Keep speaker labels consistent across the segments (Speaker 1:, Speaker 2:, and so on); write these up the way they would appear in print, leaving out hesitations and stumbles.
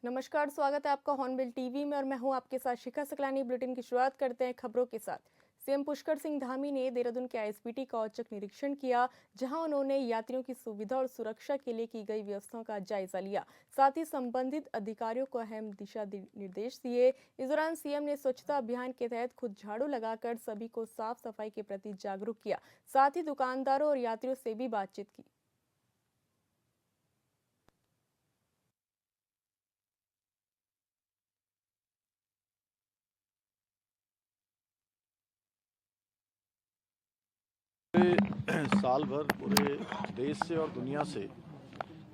Speaker 1: नमस्कार, स्वागत है आपका हॉर्नबिल टीवी में और मैं हूं आपके साथ शिखा सकलानी। बुलेटिन की शुरुआत करते हैं खबरों के साथ। सीएम पुष्कर सिंह धामी ने देहरादून के आईएसबीटी का औचक निरीक्षण किया, जहां उन्होंने यात्रियों की सुविधा और सुरक्षा के लिए की गई व्यवस्थाओं का जायजा लिया। साथ ही संबंधित अधिकारियों को अहम दिशा निर्देश दिए। इस दौरान सीएम ने स्वच्छता अभियान के तहत खुद झाड़ू लगाकर सभी को साफ सफाई के प्रति जागरूक किया। साथ ही दुकानदारों और यात्रियों से भी बातचीत की।
Speaker 2: साल भर पूरे देश से और दुनिया से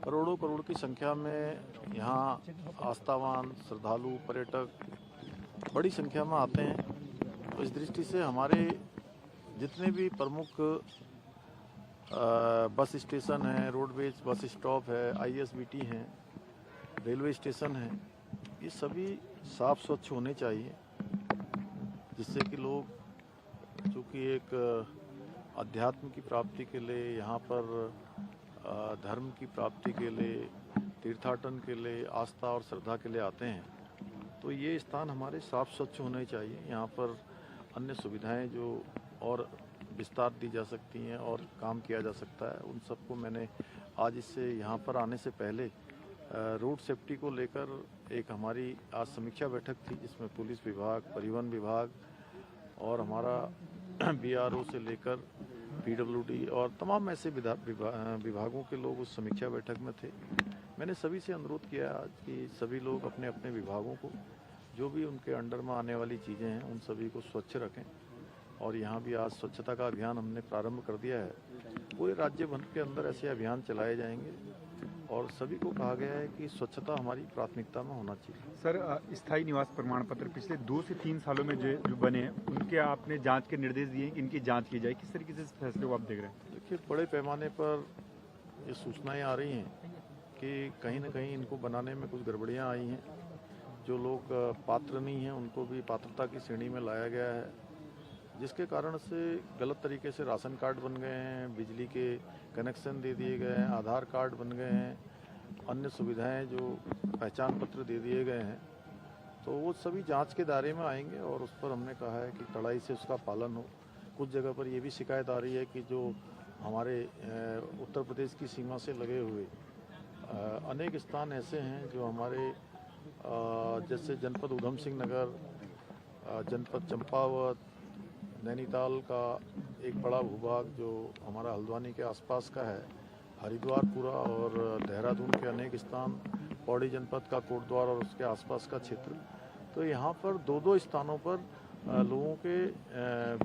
Speaker 2: करोड़ों करोड़ की संख्या में यहाँ आस्थावान श्रद्धालु पर्यटक बड़ी संख्या में आते हैं। तो इस दृष्टि से हमारे जितने भी प्रमुख बस स्टेशन हैं, रोडवेज बस स्टॉप है, आईएसबीटी हैं, रेलवे स्टेशन हैं, ये सभी साफ स्वच्छ होने चाहिए, जिससे कि लोग चूँकि एक अध्यात्म की प्राप्ति के लिए, यहाँ पर धर्म की प्राप्ति के लिए, तीर्थाटन के लिए, आस्था और श्रद्धा के लिए आते हैं, तो ये स्थान हमारे साफ स्वच्छ होने चाहिए। यहाँ पर अन्य सुविधाएं जो और विस्तार दी जा सकती हैं और काम किया जा सकता है, उन सबको मैंने आज इससे यहाँ पर आने से पहले रोड सेफ्टी को लेकर एक हमारी आज समीक्षा बैठक थी, जिसमें पुलिस विभाग, परिवहन विभाग और हमारा बीआरओ से लेकर पीडब्ल्यूडी और तमाम ऐसे विभागों के लोग उस समीक्षा बैठक में थे। मैंने सभी से अनुरोध किया आज कि सभी लोग अपने अपने विभागों को, जो भी उनके अंडर में आने वाली चीज़ें हैं, उन सभी को स्वच्छ रखें। और यहाँ भी आज स्वच्छता का अभियान हमने प्रारंभ कर दिया है। पूरे राज्य भर के अंदर ऐसे अभियान चलाए जाएंगे और सभी को कहा गया है कि स्वच्छता हमारी प्राथमिकता में होना चाहिए।
Speaker 3: सर, स्थायी निवास प्रमाण पत्र पिछले 2 से 3 सालों में जो बने हैं, उनके आपने जांच के निर्देश दिए हैं कि इनकी जांच की जाए। किस तरीके से इस फैसले को आप देख रहे हैं?
Speaker 2: देखिए, बड़े पैमाने पर ये सूचनाएं आ रही हैं कि कहीं ना कहीं इनको बनाने में कुछ गड़बड़ियां आई हैं। जो लोग पात्र नहीं हैं, उनको भी पात्रता की श्रेणी में लाया गया है, जिसके कारण से गलत तरीके से राशन कार्ड बन गए हैं, बिजली के कनेक्शन दे दिए गए हैं, आधार कार्ड बन गए हैं, अन्य सुविधाएं जो पहचान पत्र दे दिए गए हैं। तो वो सभी जांच के दायरे में आएंगे और उस पर हमने कहा है कि कड़ाई से उसका पालन हो। कुछ जगह पर ये भी शिकायत आ रही है कि जो हमारे उत्तर प्रदेश की सीमा से लगे हुए अनेक स्थान ऐसे हैं जो हमारे जैसे जनपद उधम सिंह नगर, जनपद चंपावत, नैनीताल का एक बड़ा भूभाग जो हमारा हल्द्वानी के आसपास का है, हरिद्वार पूरा और देहरादून के अनेक स्थान, पौड़ी जनपद का कोटद्वार और उसके आसपास का क्षेत्र, तो यहाँ पर दो स्थानों पर लोगों के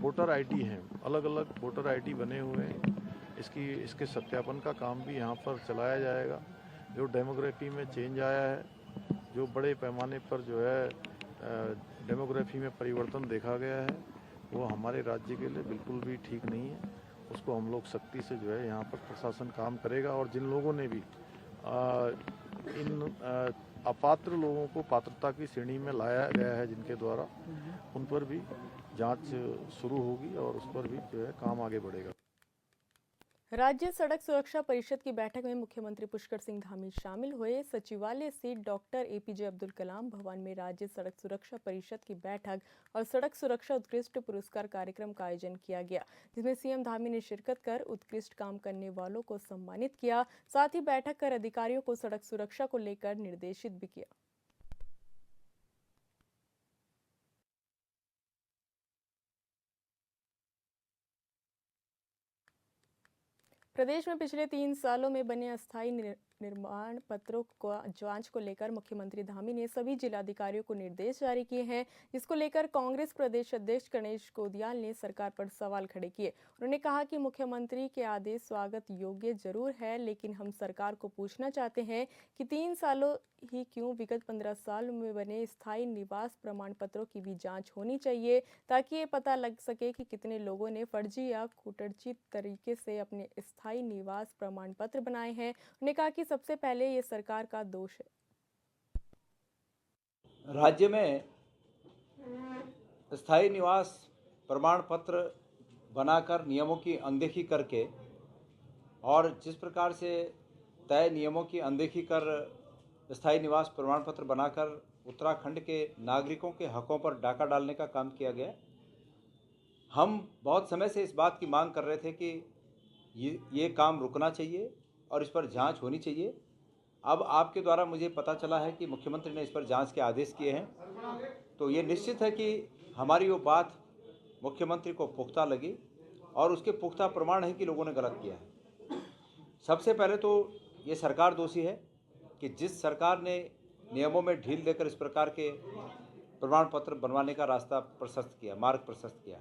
Speaker 2: वोटर आईडी हैं, अलग अलग वोटर आईडी बने हुए हैं। इसके सत्यापन का काम भी यहाँ पर चलाया जाएगा। जो डेमोग्राफी में चेंज आया है, जो बड़े पैमाने पर जो है डेमोग्राफी में परिवर्तन देखा गया है, वो हमारे राज्य के लिए बिल्कुल भी ठीक नहीं है। उसको हम लोग सख्ती से जो है यहाँ पर प्रशासन काम करेगा और जिन लोगों ने भी इन अपात्र लोगों को पात्रता की श्रेणी में लाया गया है, जिनके द्वारा, उन पर भी जांच शुरू होगी और उस पर भी जो है काम आगे बढ़ेगा।
Speaker 1: राज्य सड़क सुरक्षा परिषद की बैठक में मुख्यमंत्री पुष्कर सिंह धामी शामिल हुए। सचिवालय स्थित डॉक्टर एपीजे अब्दुल कलाम भवन में राज्य सड़क सुरक्षा परिषद की बैठक और सड़क सुरक्षा उत्कृष्ट पुरस्कार कार्यक्रम का आयोजन किया गया, जिसमें सीएम धामी ने शिरकत कर उत्कृष्ट काम करने वालों को सम्मानित किया। साथ ही बैठक कर अधिकारियों को सड़क सुरक्षा को लेकर निर्देशित भी किया। प्रदेश में पिछले 3 सालों में बने अस्थायी निर्माण पत्रों को जांच को लेकर मुख्यमंत्री धामी ने सभी जिलाधिकारियों को निर्देश जारी किए हैं, जिसको लेकर कांग्रेस प्रदेश अध्यक्ष गणेश गोदियाल ने सरकार पर सवाल खड़े किए। उन्होंने कहा कि मुख्यमंत्री के आदेश स्वागत योग्य जरूर है, लेकिन हम सरकार को पूछना चाहते हैं कि 3 सालों ही क्यों, विगत 15 साल में बने स्थायी निवास प्रमाण पत्रों की भी जांच होनी चाहिए, ताकि ये पता लग सके कि कितने लोगों ने फर्जी या कूटनीतिक तरीके से अपने स्थायी निवास प्रमाण पत्र बनाए हैं। उन्होंने कहा कि सबसे पहले ये सरकार का दोष है।
Speaker 4: राज्य में स्थायी निवास प्रमाण पत्र बनाकर नियमों की अनदेखी करके और जिस प्रकार से तय नियमों की अनदेखी कर स्थायी निवास प्रमाण पत्र बनाकर उत्तराखंड के नागरिकों के हकों पर डाका डालने का काम किया गया। हम बहुत समय से इस बात की मांग कर रहे थे कि ये काम रुकना चाहिए और इस पर जांच होनी चाहिए। अब आपके द्वारा मुझे पता चला है कि मुख्यमंत्री ने इस पर जांच के आदेश किए हैं, तो ये निश्चित है कि हमारी वो बात मुख्यमंत्री को पुख्ता लगी और उसके पुख्ता प्रमाण है कि लोगों ने गलत किया है। सबसे पहले तो ये सरकार दोषी है कि जिस सरकार ने नियमों में ढील देकर इस प्रकार के प्रमाण पत्र बनवाने का रास्ता प्रशस्त किया, मार्ग प्रशस्त किया।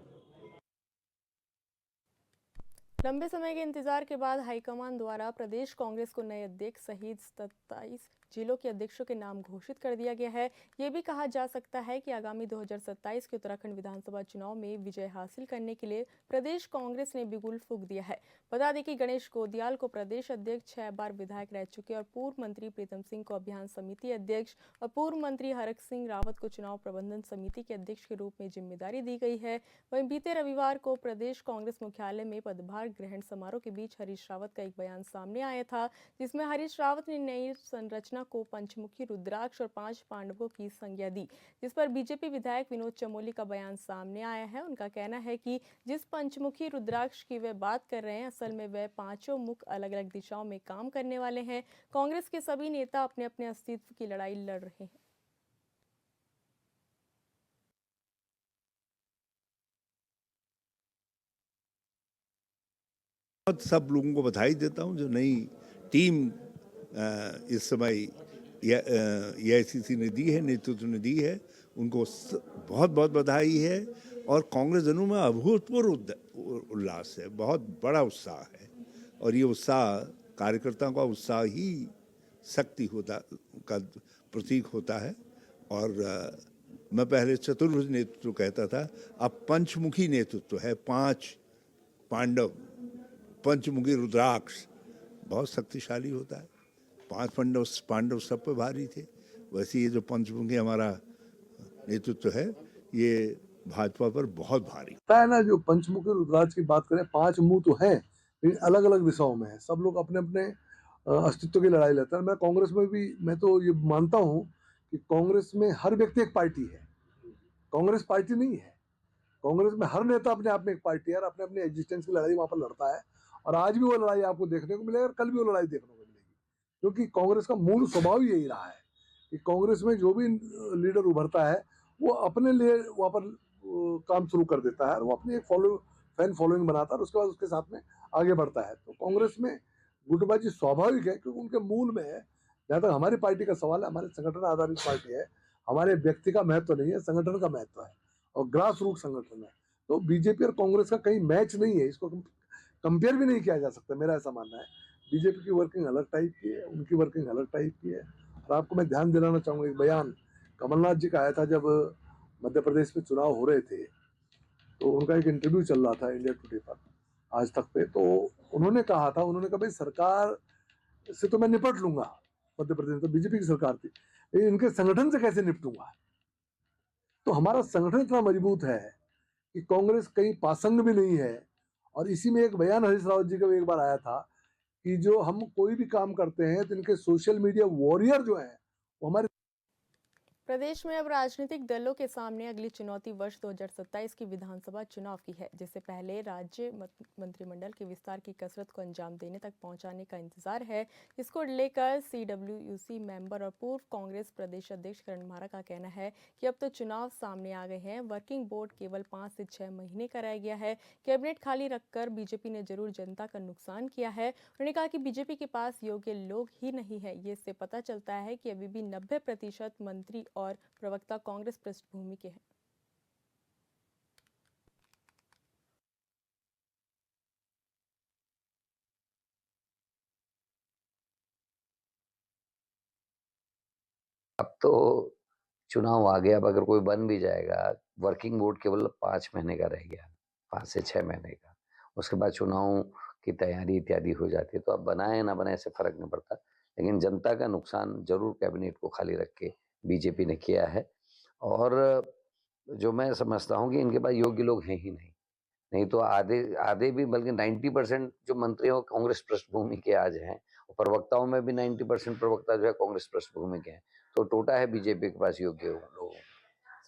Speaker 1: लंबे समय के इंतजार के बाद हाईकमान द्वारा प्रदेश कांग्रेस को नए अध्यक्ष सहित 27 जिलों के अध्यक्षों के नाम घोषित कर दिया गया है। ये भी कहा जा सकता है कि आगामी 2027 के उत्तराखंड विधानसभा चुनाव में विजय हासिल करने के लिए प्रदेश कांग्रेस ने बिगुल फूंक दिया है। बता दें कि गणेश गोदियाल को प्रदेश अध्यक्ष 6 बार विधायक रह चुके और पूर्व मंत्री प्रीतम सिंह को अभियान समिति अध्यक्ष और पूर्व मंत्री हरक सिंह रावत को चुनाव प्रबंधन समिति के अध्यक्ष के रूप में जिम्मेदारी दी गई है। वहीं बीते रविवार को प्रदेश कांग्रेस मुख्यालय में पदभार ग्रहण समारोह के बीच हरीश रावत का एक बयान सामने आया था, जिसमें हरीश रावत ने नई संरचना को पंचमुखी रुद्राक्ष और 5 पांडवों की संज्ञा दी, जिस पर बीजेपी विधायक विनोद चमोली का बयान सामने आया है। उनका कहना है कि जिस पंचमुखी रुद्राक्ष की वे बात कर रहे हैं, असल में वे पांचों मुख अलग अलग दिशाओं में काम करने वाले हैं। कांग्रेस के सभी नेता अपने अपने अस्तित्व की लड़ाई लड़ रहे हैं।
Speaker 5: सब लोगों को बधाई देता हूं जो नई टीम इस समय एआईसीसी ने दी है, नेतृत्व ने दी है, उनको बहुत बहुत बधाई है। और कांग्रेस जनों में अभूतपूर्व उल्लास है, बहुत बड़ा उत्साह है और ये उत्साह कार्यकर्ताओं का उत्साह ही शक्ति होता का प्रतीक होता है। और मैं पहले चतुर्भुज नेतृत्व कहता था, अब पंचमुखी नेतृत्व है, 5 पांडव, पंचमुखी रुद्राक्ष बहुत शक्तिशाली होता है। 5 पांडव सब पे भारी थे, वैसे ये जो पंचमुखी हमारा नेतृत्व है ये भाजपा पर बहुत भारी
Speaker 6: है ना। जो पंचमुखी रुद्राक्ष की बात करें, 5 मुंह तो हैं लेकिन अलग अलग दिशाओं में है। सब लोग अपने अपने अस्तित्व की लड़ाई लड़ते हैं। मैं कांग्रेस में भी, मैं तो ये मानता हूँ कि कांग्रेस में हर व्यक्ति एक पार्टी है, कांग्रेस पार्टी नहीं है। कांग्रेस में हर नेता अपने आप में एक पार्टी है और अपने अपने एग्जिस्टेंस की लड़ाई वहां पर लड़ता है। और आज भी वो लड़ाई आपको देखने को मिलेगी और कल भी वो लड़ाई देखने को मिलेगी, क्योंकि कांग्रेस का मूल स्वभाव यही रहा है कि कांग्रेस में जो भी लीडर उभरता है वो अपने लिए वहाँ पर काम शुरू कर देता है और वो अपनी एक फैन फॉलोइंग बनाता है और उसके बाद उसके साथ में आगे बढ़ता है। तो कांग्रेस में गुटबाजी स्वाभाविक है, क्योंकि उनके मूल में है। जहाँ तक हमारी पार्टी का सवाल है, हमारे संगठन आधारित पार्टी है, हमारे व्यक्ति का महत्व नहीं है, संगठन का महत्व है और ग्रास रूट संगठन है। तो बीजेपी और कांग्रेस का कहीं मैच नहीं है, इसको कंपेयर भी नहीं किया जा सकता, मेरा ऐसा मानना है। बीजेपी की वर्किंग अलग टाइप की है, उनकी वर्किंग अलग टाइप की है। और आपको मैं ध्यान दिलाना चाहूँगा, एक बयान कमलनाथ जी का आया था जब मध्य प्रदेश में चुनाव हो रहे थे, तो उनका एक इंटरव्यू चल रहा था इंडिया टुडे पर, आज तक पे। तो उन्होंने कहा था, उन्होंने कहा भाई सरकार से तो मैं निपट लूंगा, मध्य प्रदेश में तो बीजेपी की सरकार थी, लेकिन इनके संगठन से कैसे निपटूंगा। तो हमारा संगठन इतना मजबूत है कि कांग्रेस कहीं पासंग भी नहीं है। और इसी में एक बयान हरीश रावत जी का भी एक बार आया था कि जो हम कोई भी काम करते हैं तो इनके सोशल मीडिया वॉरियर जो है वो हमारे
Speaker 1: प्रदेश में अब राजनीतिक दलों के सामने अगली चुनौती वर्ष 2027 की विधानसभा चुनाव की है, जिससे पहले राज्य मंत्रिमंडल के विस्तार की कसरत को अंजाम देने तक पहुंचाने का इंतजार है। इसको लेकर सीडब्ल्यूसी मेंबर और पूर्व कांग्रेस प्रदेश अध्यक्ष करण मारा का कहना है कि अब तो चुनाव सामने आ गए हैं, वर्किंग बोर्ड केवल 5 से 6 महीने का रह गया है, कैबिनेट खाली रखकर बीजेपी ने जरूर जनता का नुकसान किया है। उन्होंने कहा कि बीजेपी के पास योग्य लोग ही नहीं है, ये इससे पता चलता है कि अभी भी 90% मंत्री और प्रवक्ता कांग्रेस पृष्ठभूमि के हैं।
Speaker 7: अब तो चुनाव आ गया, अब अगर कोई बन भी जाएगा, वर्किंग बोर्ड केवल 5 महीने का रह गया, 5 से 6 महीने का। उसके बाद चुनाव की तैयारी इत्यादि हो जाती है, तो अब बनाए ना बनाए से फर्क नहीं पड़ता, लेकिन जनता का नुकसान जरूर कैबिनेट को खाली रख के बीजेपी ने किया है। और जो मैं समझता हूँ कि इनके पास योग्य लोग हैं ही नहीं तो आधे भी, बल्कि 90% जो मंत्री हो कांग्रेस पृष्ठभूमि के आज हैं, प्रवक्ताओं में भी 90% प्रवक्ता जो है कांग्रेस पृष्ठभूमि के हैं, तो टोटा है बीजेपी के पास योग्य लोगों।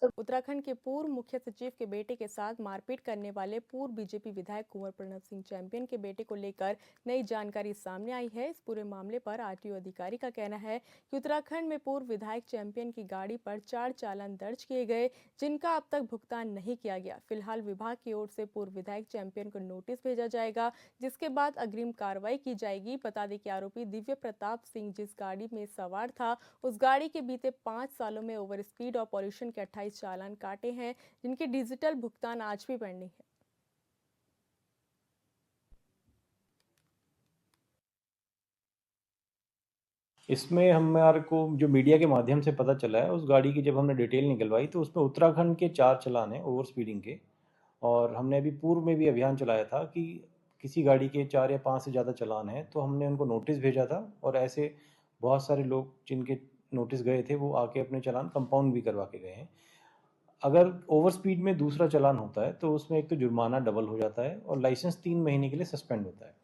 Speaker 1: उत्तराखंड के पूर्व मुख्य सचिव के बेटे के साथ मारपीट करने वाले पूर्व बीजेपी विधायक कुंवर प्रणव सिंह चैंपियन के बेटे को लेकर नई जानकारी सामने आई है। इस पूरे मामले पर आरटीओ अधिकारी का कहना है कि उत्तराखंड में पूर्व विधायक चैंपियन की गाड़ी पर 4 चालान दर्ज किए गए, जिनका अब तक भुगतान नहीं किया गया। फिलहाल विभाग की ओर से पूर्व विधायक चैंपियन को नोटिस भेजा जाएगा, जिसके बाद अग्रिम कार्रवाई की जाएगी। बता दें कि आरोपी दिव्य प्रताप सिंह जिस गाड़ी में सवार था, उस गाड़ी के बीते 5 सालों में ओवर स्पीड और पॉल्यूशन के 28 चालान काटे हैं, जिनके डिजिटल भुगतान आज भी पेंडिंग है।
Speaker 8: इसमें हमारे को जो मीडिया के माध्यम से पता चला है, उस गाड़ी की जब हमने डिटेल निकलवाई तो उसमें उत्तराखंड के 4 चालान हैं ओवर स्पीडिंग के। और हमने अभी पूर्व में भी अभियान चलाया था कि किसी गाड़ी के 4 या 5 से ज़्यादा चालान हैं तो हमने उनको नोटिस भेजा था, और ऐसे बहुत सारे लोग जिनके नोटिस गए थे वो आके अपने चालान कंपाउंड भी करवा के गए हैं। अगर ओवर स्पीड में दूसरा चालान होता है तो उसमें एक तो जुर्माना डबल हो जाता है और लाइसेंस 3 महीने के लिए सस्पेंड होता है।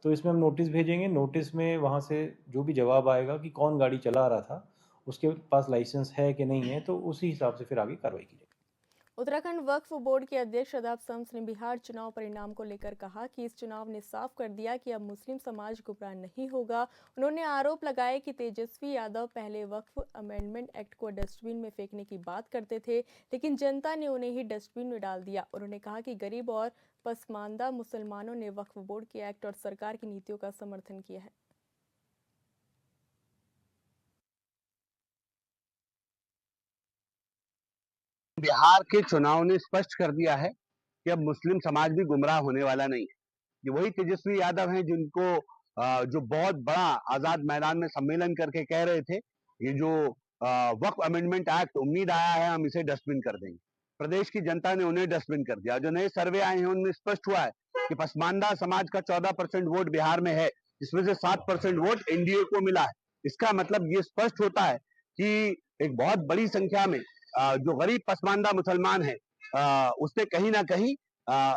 Speaker 8: तो इसमें हम नोटिस भेजेंगे, नोटिस में वहाँ से जो भी जवाब आएगा कि कौन गाड़ी चला रहा था, उसके पास लाइसेंस है कि नहीं है, तो उसी हिसाब से फिर आगे कार्रवाई की जाएगी।
Speaker 1: उत्तराखंड वक्फ बोर्ड के अध्यक्ष शादाब शम्स ने बिहार चुनाव परिणाम को लेकर कहा कि इस चुनाव ने साफ कर दिया कि अब मुस्लिम समाज गुमराह नहीं होगा। उन्होंने आरोप लगाया कि तेजस्वी यादव पहले वक्फ अमेंडमेंट एक्ट को डस्टबिन में फेंकने की बात करते थे, लेकिन जनता ने उन्हें ही डस्टबिन में डाल दिया। उन्होंने कहा कि गरीब और पसमानदा मुसलमानों ने वक्फ बोर्ड के एक्ट और सरकार की नीतियों का समर्थन किया है।
Speaker 9: बिहार के चुनाव ने स्पष्ट कर दिया है कि अब मुस्लिम समाज भी गुमराह होने वाला नहीं है। ये वही तेजस्वी यादव हैं जिनको जो बहुत बड़ा आजाद मैदान में सम्मेलन करके कह रहे थे, ये जो वक्फ अमेंडमेंट एक्ट उम्मीद आया है हम इसे डस्टबिन कर देंगे। प्रदेश की जनता ने उन्हें डस्टबिन कर दिया। जो नए सर्वे आए हैं उनमें स्पष्ट हुआ है कि पसमानदा समाज का 14% वोट बिहार में है, जिसमें से 7% वोट एनडीए को मिला है। इसका मतलब ये स्पष्ट होता है कि एक बहुत बड़ी संख्या में जो गरीब पसमानदा मुसलमान है उसने कहीं ना कहीं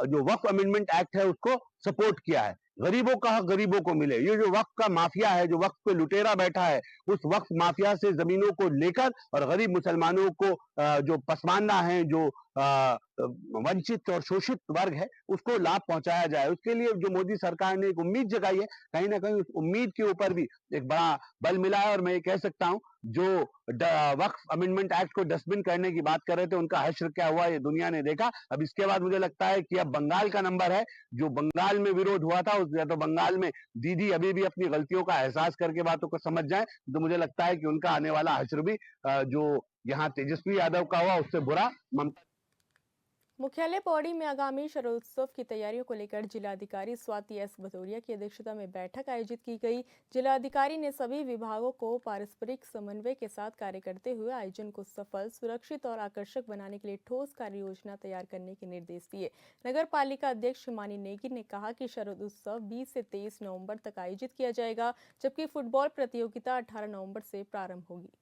Speaker 9: जो वक्फ अमेंडमेंट एक्ट है उसको सपोर्ट किया है। गरीबों का हक गरीबों को मिले। ये जो वक्फ का माफिया है, जो वक्फ पे लुटेरा बैठा है, उस वक्फ माफिया से जमीनों को लेकर और गरीब मुसलमानों को जो पसमानदा हैं, जो वंचित और शोषित वर्ग है, उसको लाभ पहुंचाया जाए। उसके लिए जो मोदी सरकार ने एक उम्मीद जगाई है, कहीं ना कहीं उस उम्मीद के ऊपर भी एक बड़ा बल मिला है। और मैं ये कह सकता हूं, जो वक्फ अमेंडमेंट एक्ट को डस्टबिन करने की बात कर रहे थे, उनका हश्र क्या हुआ ये दुनिया ने देखा। अब इसके बाद मुझे लगता है कि अब बंगाल का नंबर है। जो बंगाल में विरोध हुआ था, या तो बंगाल में दीदी अभी भी अपनी गलतियों का एहसास करके बातों को समझ जाए, तो मुझे लगता है कि उनका आने वाला हश्र भी जो यहाँ तेजस्वी यादव का हुआ उससे बुरा ममता।
Speaker 1: मुख्यालय पौड़ी में आगामी शरदोत्सव की तैयारियों को लेकर जिलाधिकारी स्वाति एस भदौरिया की अध्यक्षता में बैठक आयोजित की गई। जिलाधिकारी ने सभी विभागों को पारस्परिक समन्वय के साथ कार्य करते हुए आयोजन को सफल, सुरक्षित और आकर्षक बनाने के लिए ठोस कार्य योजना तैयार करने के निर्देश दिए। नगर पालिका अध्यक्ष हिमानी नेगी ने कहा कि शरदोत्सव 20 से 23 नवंबर तक आयोजित किया जाएगा, जबकि फुटबॉल प्रतियोगिता 18 नवंबर से प्रारंभ होगी।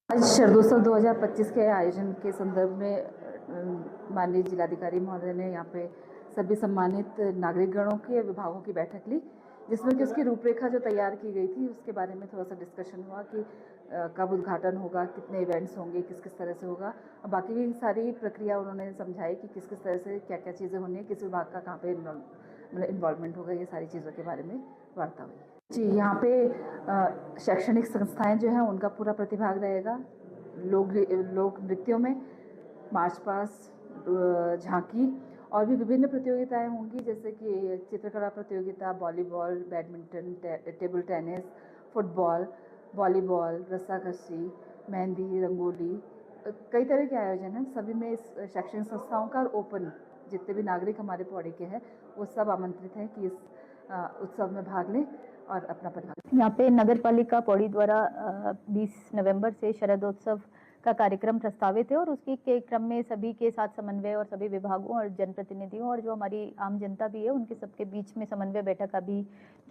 Speaker 10: आज शरदोत्सव 2025 के आयोजन के संदर्भ में माननीय जिलाधिकारी महोदय ने यहाँ पे सभी सम्मानित नागरिकगणों के विभागों की बैठक ली, जिसमें कि उसकी रूपरेखा जो तैयार की गई थी उसके बारे में थोड़ा सा डिस्कशन हुआ कि कब उद्घाटन होगा, कितने इवेंट्स होंगे, किस किस तरह से होगा। और बाकी भी सारी प्रक्रिया उन्होंने समझाई कि किस किस तरह से क्या क्या चीज़ें होनी है, किस विभाग का कहाँ पे इन्वॉल्वमेंट होगा, ये सारी चीज़ों के बारे में वार्ता हुई। जी, यहाँ पे शैक्षणिक संस्थाएं जो हैं उनका पूरा प्रतिभाग रहेगा। लोक नृत्यों में मार्च पास्ट, झांकी और भी विभिन्न प्रतियोगिताएं होंगी, जैसे कि चित्रकला प्रतियोगिता, volleyball, badminton, table tennis, football, volleyball, रस्साकशी, मेहंदी, रंगोली, कई तरह के आयोजन हैं। सभी में इस शैक्षणिक संस्थाओं का ओपन, जितने भी नागरिक हमारे पौड़ी के हैं वो सब आमंत्रित हैं कि इस उत्सव में भाग लें और अपना प्रतिभाग।
Speaker 11: यहाँ पे नगर पालिका पौड़ी द्वारा 20 नवंबर से शरदोत्सव का कार्यक्रम प्रस्तावित है और उसके के क्रम में सभी के साथ समन्वय और सभी विभागों और जनप्रतिनिधियों और जो हमारी आम जनता भी है उनके सबके बीच में समन्वय बैठक अभी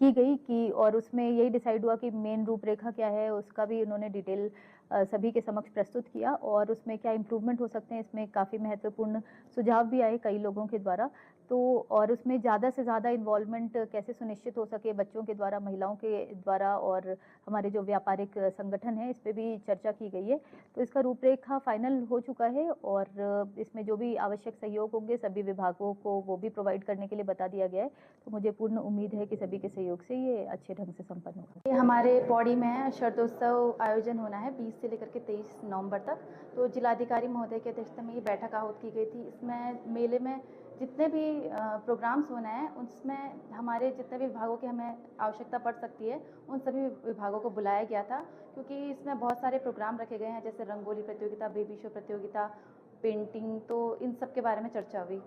Speaker 11: की गई कि और उसमें यही डिसाइड हुआ कि मेन रूपरेखा क्या है, उसका भी उन्होंने डिटेल सभी के समक्ष प्रस्तुत किया और उसमें क्या इम्प्रूवमेंट हो सकते हैं, इसमें काफ़ी महत्वपूर्ण सुझाव भी आए कई लोगों के द्वारा तो और उसमें ज़्यादा से ज़्यादा इन्वॉल्वमेंट कैसे सुनिश्चित हो सके बच्चों के द्वारा, महिलाओं के द्वारा और हमारे जो व्यापारिक संगठन हैं, इस पे भी चर्चा की गई है। तो इसका रूपरेखा फाइनल हो चुका है और इसमें जो भी आवश्यक सहयोग होंगे सभी विभागों को वो भी प्रोवाइड करने के लिए बता दिया गया है। तो मुझे पूर्ण उम्मीद है कि सभी के सहयोग से ये अच्छे ढंग से संपन्न होगा।
Speaker 10: ये हमारे पौड़ी में शरदोत्सव आयोजन होना है 20 से लेकर के 23 नवंबर तक। तो जिलाधिकारी महोदय की अध्यक्षता में ये बैठक आहूत की गई थी। इसमें मेले में जितने भी प्रोग्राम्स होना है उसमें हमारे जितने भी विभागों की हमें आवश्यकता पड़ सकती है उन सभी विभागों को बुलाया गया था, क्योंकि इसमें बहुत सारे प्रोग्राम रखे गए हैं, जैसे रंगोली प्रतियोगिता, बेबी शो प्रतियोगिता, पेंटिंग, तो इन सब के बारे में चर्चा हुई।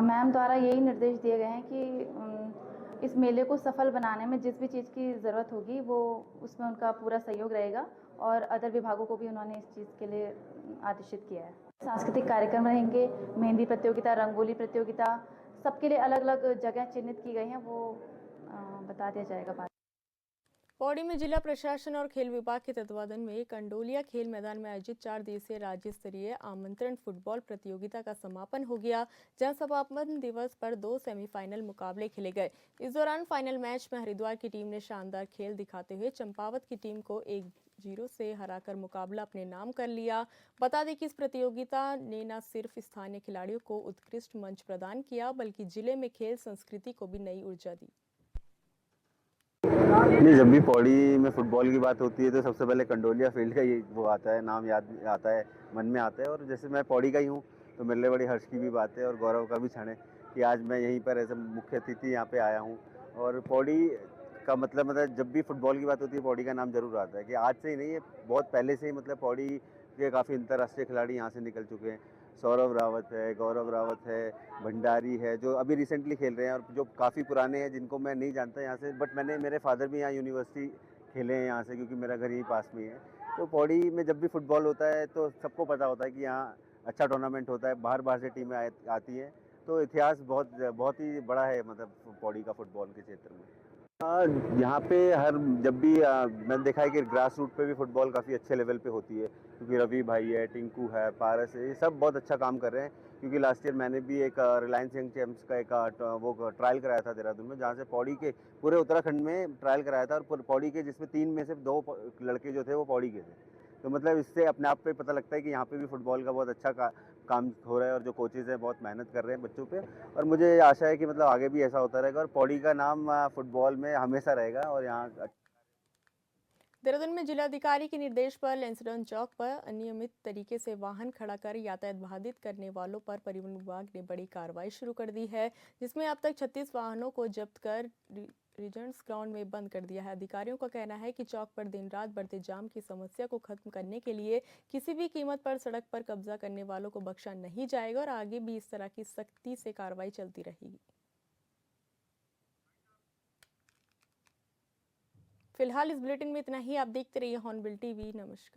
Speaker 10: मैम द्वारा यही निर्देश दिए गए हैं कि इस मेले को सफल बनाने में जिस भी चीज़ की ज़रूरत होगी वो उसमें उनका पूरा सहयोग रहेगा और अदर विभागों को भी उन्होंने इस चीज़ के लिए आदेशित किया है। सांस्कृतिक कार्यक्रम रहेंगे, मेहंदी प्रतियोगिता, रंगोली प्रतियोगिता, सबके लिए अलग अलग जगह चिन्हित की गई हैं, वो बता दिया जाएगा बाद।
Speaker 1: पौड़ी में जिला प्रशासन और खेल विभाग के तत्वाधान में कंडोलिया खेल मैदान में आयोजित 4 दिवसीय राज्य स्तरीय आमंत्रण फुटबॉल प्रतियोगिता का समापन हो गया, जहां समापन दिवस पर 2 सेमीफाइनल मुकाबले खेले गए। इस दौरान फाइनल मैच में हरिद्वार की टीम ने शानदार खेल दिखाते हुए चंपावत की टीम को 1-0 से हराकर मुकाबला अपने नाम कर लिया। बता दें कि इस प्रतियोगिता ने न सिर्फ स्थानीय खिलाड़ियों को उत्कृष्ट मंच प्रदान किया, बल्कि जिले में खेल संस्कृति को भी नई ऊर्जा दी।
Speaker 12: नहीं, जब भी पौड़ी में फुटबॉल की बात होती है तो सबसे पहले कंडोलिया फील्ड का ही वो आता है, नाम याद आता है, मन में आता है। और जैसे मैं पौड़ी का ही हूँ तो मेरे लिए बड़ी हर्ष की भी बात है और गौरव का भी क्षण है कि आज मैं यहीं पर ऐसे मुख्य अतिथि यहाँ पे आया हूँ। और पौड़ी का मतलब जब भी फुटबॉल की बात होती है पौड़ी का नाम जरूर आता है, कि आज से ही नहीं, ये बहुत पहले से ही मतलब पौड़ी के काफ़ी अंतर्राष्ट्रीय खिलाड़ी यहाँ से निकल चुके हैं। सौरभ रावत है, गौरव रावत है, भंडारी है, जो अभी रिसेंटली खेल रहे हैं, और जो काफ़ी पुराने हैं जिनको मैं नहीं जानता यहाँ से, बट मेरे फादर भी यहाँ यूनिवर्सिटी खेले हैं यहाँ से, क्योंकि मेरा घर यहीं पास में ही है। तो पौड़ी में जब भी फुटबॉल होता है तो सबको पता होता है कि यहाँ अच्छा टूर्नामेंट होता है, बाहर से टीमें आती हैं। तो इतिहास बहुत ही बड़ा है मतलब पौड़ी का फुटबॉल के क्षेत्र में। यहाँ पे जब भी मैंने देखा है कि ग्रास रूट पे भी फुटबॉल काफ़ी अच्छे लेवल पे होती है, क्योंकि रवि भाई है, टिंकू है, पारस है, ये सब बहुत अच्छा काम कर रहे हैं। क्योंकि लास्ट ईयर मैंने भी एक रिलायंस यंग चैम्प्स का एक वो ट्रायल कराया था देहरादून में, जहाँ से पौड़ी के पूरे उत्तराखंड में ट्रायल कराया था, और पौड़ी के जिसमें 3 में से 2 लड़के जो थे वो पौड़ी के थे। तो मतलब इससे अपने आप पे पता लगता है कि यहाँ पे भी फुटबॉल का बहुत अच्छा काम हो रहा है, और जो कोचेज़ हैं बहुत मेहनत कर रहे हैं बच्चों पे। और मुझे आशा है कि मतलब आगे भी ऐसा होता रहेगा और पौड़ी का नाम फुटबॉल में हमेशा रहेगा। और यहाँ
Speaker 1: देहरादून में जिलाधिकारी के निर्देश पर लेंसडॉन चौक पर अनियमित तरीके से वाहन खड़ा कर यातायात बाधित करने वालों पर परिवहन विभाग ने बड़ी कार्रवाई शुरू कर दी है, जिसमें अब तक 36 वाहनों को जब्त कर रीजेंट्स ग्राउंड में बंद कर दिया है। अधिकारियों का कहना है कि चौक पर दिन रात बढ़ते जाम की समस्या को खत्म करने के लिए किसी भी कीमत पर सड़क पर कब्जा करने वालों को बख्शा नहीं जाएगा और आगे भी इस तरह की सख्ती से कार्रवाई चलती रहेगी। फिलहाल इस बुलेटिन में इतना ही। आप देखते रहिए हॉर्नबिल टीवी। नमस्कार।